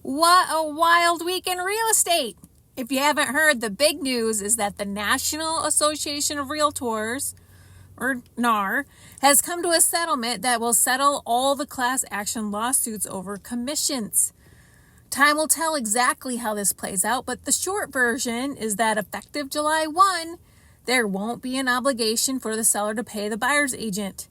What a wild week in real estate. If you haven't heard, the big news is that the National Association of Realtors, or NAR, has come to a settlement that will settle all the class action lawsuits over commissions. Time will tell exactly how this plays out, but the short version is that effective July 1, there won't be an obligation for the seller to pay the buyer's agent.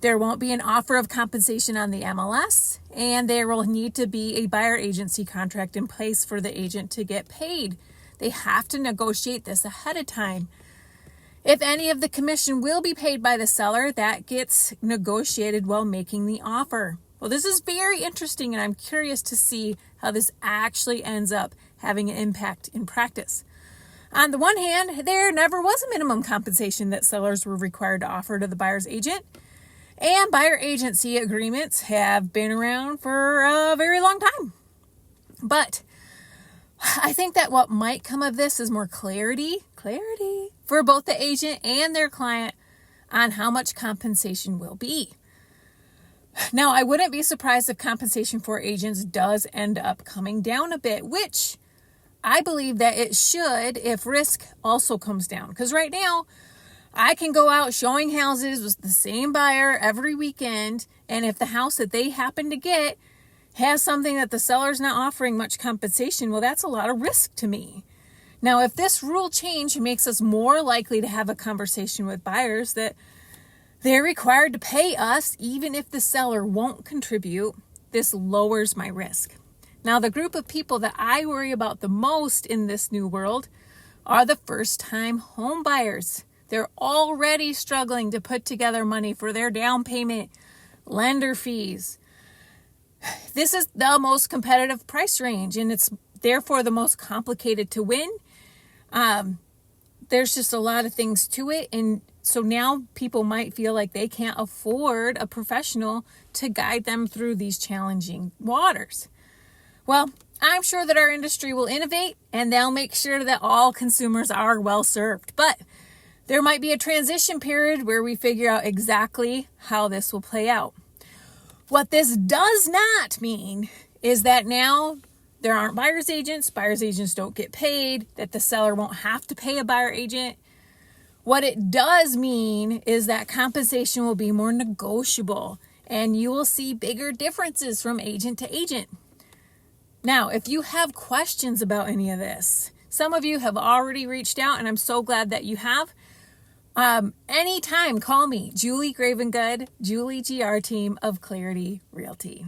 There won't be an offer of compensation on the MLS, and there will need to be a buyer agency contract in place for the agent to get paid. They have to negotiate this ahead of time. If any of the commission will be paid by the seller, that gets negotiated while making the offer. Well, this is very interesting, and I'm curious to see how this actually ends up having an impact in practice. On the one hand, there never was a minimum compensation that sellers were required to offer to the buyer's agent. And buyer agency agreements have been around for a very long time. But I think that what might come of this is more clarity for both the agent and their client on how much compensation will be. Now, I wouldn't be surprised if compensation for agents does end up coming down a bit, which I believe that it should if risk also comes down. Because right now, I can go out showing houses with the same buyer every weekend, and if the house that they happen to get has something that the seller's not offering much compensation, well, that's a lot of risk to me. Now, if this rule change makes us more likely to have a conversation with buyers that they're required to pay us even if the seller won't contribute, this lowers my risk. Now, the group of people that I worry about the most in this new world are the first-time home buyers. They're already struggling to put together money for their down payment, lender fees. This is the most competitive price range, and it's therefore the most complicated to win. There's just a lot of things to it, and so now people might feel like they can't afford a professional to guide them through these challenging waters. Well, I'm sure that our industry will innovate, and they'll make sure that all consumers are well served. But there might be a transition period where we figure out exactly how this will play out. What this does not mean is that now there aren't buyer's agents don't get paid, that the seller won't have to pay a buyer agent. What it does mean is that compensation will be more negotiable, and you will see bigger differences from agent to agent. Now, if you have questions about any of this, some of you have already reached out, and I'm so glad that you have. Anytime, call me, Julie Gravengood, Julie GR team of Clarity Realty.